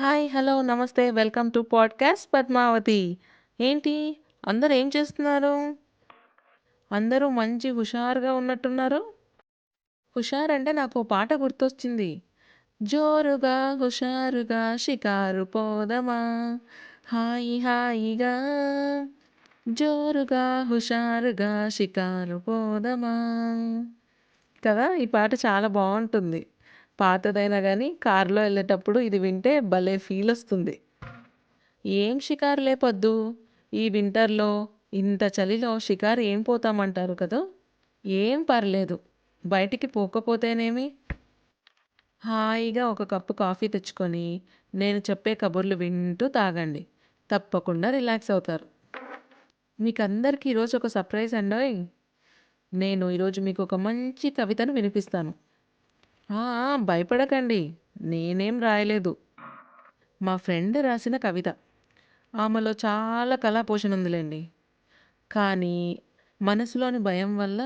Hi! Hello! నమస్తే. Welcome to podcast Padmavathi. ఏంటి అందరూ ఏం చేస్తున్నారు? అందరూ మంచి హుషారుగా ఉన్నట్టున్నారు. హుషారంటే నాకో పాట గుర్తొచ్చింది. జోరుగా హుషారుగా షికారు పోదమా హాయి హాయిగా జోరుగా హుషారుగా షికారు పోదమా కదా! ఈ పాట చాలా బావుంటుంది. పాతదైనా గానీ కారులో ఎళ్ళేటప్పుడు ఇది వింటే భలే ఫీలొస్తుంది. ఏం షికారులే పొద్దు. ఈ వింటర్‌లో, ఇంత చలిలో షికారు ఏం పోతామంటారు కదూ! ఏం పర్లేదు. బయటికి పోకపోతేనేమి? హాయిగా ఒక కప్పు కాఫీ తెచ్చుకొని, నేను చెప్పే కబుర్లు వింటూ తాగండి. తప్పకుండా రిలాక్స్ అవుతారు. మీకందరికీ ఈరోజు ఒక సర్ప్రైజ్ అండోయ్! నేను ఈరోజు మీకు ఒక మంచి కవితను వినిపిస్తాను. ఆ! ఆ! భయపడకండి. నేనేం రాయలేదు. మా ఫ్రెండ్ రాసిన కవిత. ఆమెలో చాలా కళా పోషణ ఉందిలెండి. కానీ మనసులోని భయం వల్ల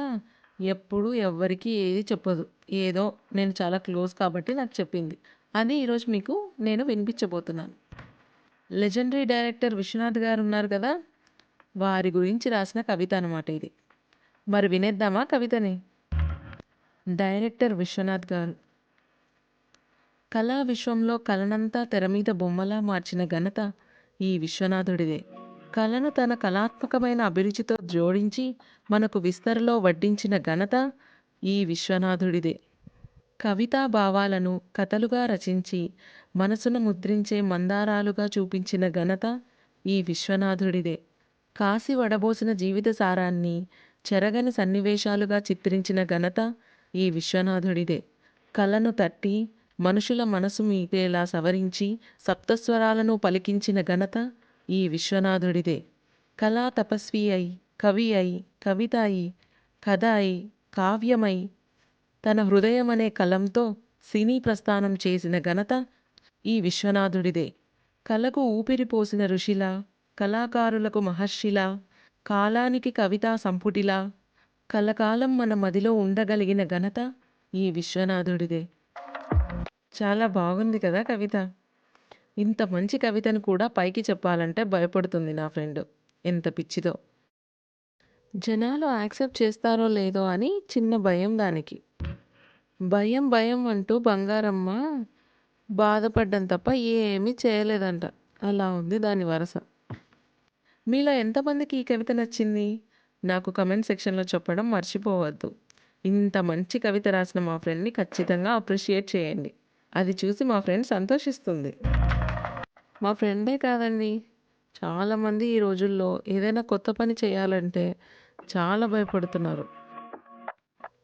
ఎప్పుడూ ఎవ్వరికీ ఏది చెప్పదు. ఏదో నేను చాలా క్లోజ్ కాబట్టి నాకు చెప్పింది. అది ఈరోజు మీకు నేను వినిపించబోతున్నాను. లెజెండరీ డైరెక్టర్ విశ్వనాథ్ గారు ఉన్నారు కదా! వారి గురించి రాసిన కవిత అనమాట ఇది. మరి వినేద్దామా కవితని? డైరెక్టర్ విశ్వనాథ్ గారు. కళా విశ్వంలో కళనంతా తెరమీద బొమ్మలా మార్చిన ఘనత ఈ విశ్వనాథుడిదే. కళను తన కళాత్మకమైన అభిరుచితో జోడించి మనకు విస్తరలో వడ్డించిన ఘనత ఈ విశ్వనాథుడిదే. కవితా భావాలను కథలుగా రచించి మనసును ముద్రించే మందారాలుగా చూపించిన ఘనత ఈ విశ్వనాథుడిదే. కాసి వడబోసిన జీవిత సారాన్ని చెరగని సన్నివేశాలుగా చిత్రించిన ఘనత ఈ విశ్వనాథుడిదే. కళను తట్టి మనుషుల మనసు మీటేలా సవరించి సప్తస్వరాలను పలికించిన ఘనత ఈ విశ్వనాథుడిదే. కళా తపస్వి అయి కవి అయి కవిత అయి కథ అయి కావ్యమై తన హృదయమనే కలంతో సినీ ప్రస్థానం చేసిన ఘనత ఈ విశ్వనాథుడిదే. కళకు ఊపిరి పోసిన ఋషిలా, కళాకారులకు మహర్షిలా, కాలానికి కవితా సంపుటిలా కలకాలం మన మదిలో ఉండగలిగిన ఘనత ఈ విశ్వనాథుడిదే. చాలా బాగుంది కదా కవిత. ఇంత మంచి కవితను కూడా పైకి చెప్పాలంటే భయపడుతుంది నా ఫ్రెండ్. ఎంత పిచ్చిదో. జనాలు యాక్సెప్ట్ చేస్తారో లేదో అని చిన్న భయం దానికి. భయం భయం అంటూ బంగారమ్మ బాధపడ్డం తప్ప ఏమీ చేయలేదంట. అలా ఉంది దాని వరస. మీలో ఎంతమందికి ఈ కవిత నచ్చింది? నాకు కమెంట్ సెక్షన్‌లో చెప్పడం మర్చిపోవద్దు. ఇంత మంచి కవిత రాసిన మా ఫ్రెండ్‌ని ఖచ్చితంగా అప్రిషియేట్ చేయండి. అది చూసి మా ఫ్రెండ్ సంతోషిస్తుంది. మా ఫ్రెండే కాదండి. చాలామంది ఈ రోజుల్లో ఏదైనా కొత్త పని చేయాలంటే చాలా భయపడుతున్నారు.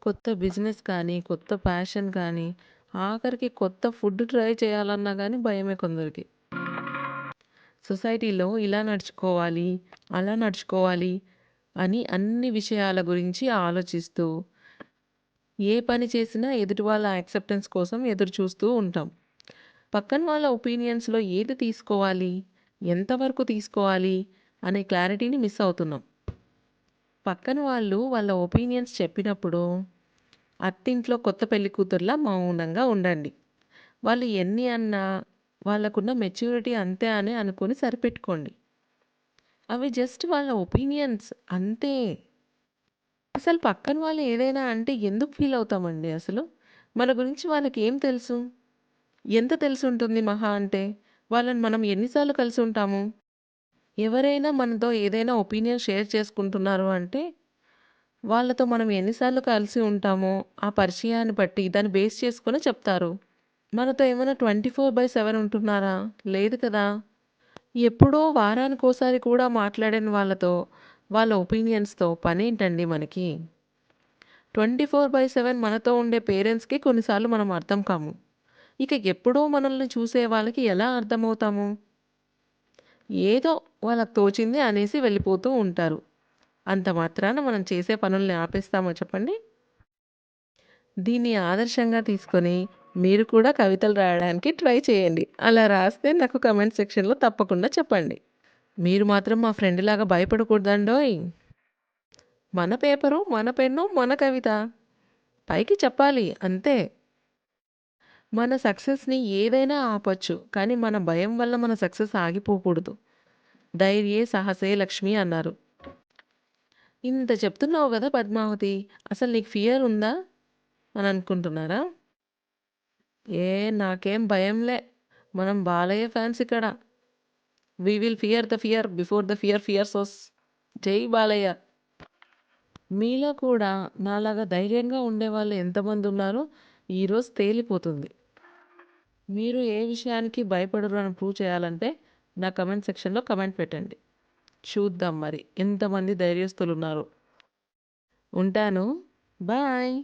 కొత్త బిజినెస్ కానీ, కొత్త ప్యాషన్ కానీ, ఆఖరికి కొత్త ఫుడ్ ట్రై చేయాలన్నా గానీ భయమే కొందరికి. సొసైటీలో ఇలా నడుచుకోవాలి, అలా నడుచుకోవాలి అని అన్ని విషయాల గురించి ఆలోచిస్తూ, ఏ పని చేసినా ఎదుటి వాళ్ళ యాక్సెప్టెన్స్ కోసం ఎదురు చూస్తూ ఉంటాం. పక్కన వాళ్ళ ఒపీనియన్స్‌లో ఏది తీసుకోవాలి, ఎంతవరకు తీసుకోవాలి అనే క్లారిటీని మిస్ అవుతున్నాం. పక్కన వాళ్ళు వాళ్ళ ఒపీనియన్స్ చెప్పినప్పుడు అత్తింట్లో కొత్త పెళ్ళికూతురులా మౌనంగా ఉండండి. వాళ్ళు ఎన్ని అన్నా వాళ్ళకున్న మెచ్యూరిటీ అంతే అని అనుకొని సరిపెట్టుకోండి. అవి జస్ట్ వాళ్ళ ఒపీనియన్స్ అంతే. అసలు పక్కన వాళ్ళు ఏదైనా అంటే ఎందుకు ఫీల్ అవుతామండి అసలు? మన గురించి వాళ్ళకేం తెలుసు? ఎంత తెలిసుంటుంది మహా అంటే? వాళ్ళని మనం ఎన్ని సార్లు కలిసుంటాము? ఎవరైనా మనతో ఏదైనా ఒపీనియన్ షేర్ చేసుకుంటున్నారు అంటే, వాళ్ళతో మనం ఎన్ని సార్లు కలిసి ఉంటామో, ఆ పరిచయాన్ని బట్టి దాన్ని బేస్ చేసుకొని చెప్తారు. మనతో ఏమైనా 24/7 ఉంటున్నారా? లేదు కదా! ఎప్పుడో వారానికోసారి కూడా మాట్లాడని వాళ్ళతో, వాళ్ళ ఒపీనియన్స్‌తో పనేంటండి మనకి? 24/7 మనతో ఉండే పేరెంట్స్‌కి కొన్నిసార్లు మనం అర్థం కాము. ఇక ఎప్పుడో మనల్ని చూసే వాళ్ళకి ఎలా అర్థమవుతాము? ఏదో వాళ్ళకి తోచింది అనేసి వెళ్ళిపోతూ ఉంటారు. అంత మాత్రాన మనం చేసే పనుల్ని ఆపేస్తామా చెప్పండి? దీన్ని ఆదర్శంగా తీసుకొని మీరు కూడా కవితలు రాయడానికి ట్రై చేయండి. అలా రాస్తే నాకు కమెంట్ సెక్షన్‌లో తప్పకుండా చెప్పండి. మీరు మాత్రం మా ఫ్రెండ్‌లాగా భయపడకూడదండోయ్! మన పేపరు, మన పెన్ను, మన కవిత. పైకి చెప్పాలి అంతే. మన సక్సెస్‌ని ఏదైనా ఆపొచ్చు. కానీ మన భయం వల్ల మన సక్సెస్ ఆగిపోకూడదు. ధైర్యే సాహసే లక్ష్మి అన్నారు. ఇంత చెప్తున్నావు గదా పద్మావతి! అసలు నీకు ఫియర్ ఉందా? అని అనుకుంటున్నారా? నాకేం భయంలే. మనం బాలయ్య ఫ్యాన్స్ ఇక్కడ. We will fear the fear before the fear fears us. జై బాలయ్య! మీలో కూడా నాలాగా ధైర్యంగా ఉండేవాళ్ళు ఎంతమంది ఉన్నారో ఈరోజు తేలిపోతుంది. మీరు ఏ విషయానికి భయపడరు అని ప్రూవ్ చేయాలంటే నా కమెంట్ సెక్షన్‌లో కమెంట్ పెట్టండి. చూద్దాం మరి ఎంతమంది ధైర్యస్తులున్నారో. ఉంటాను. బాయ్.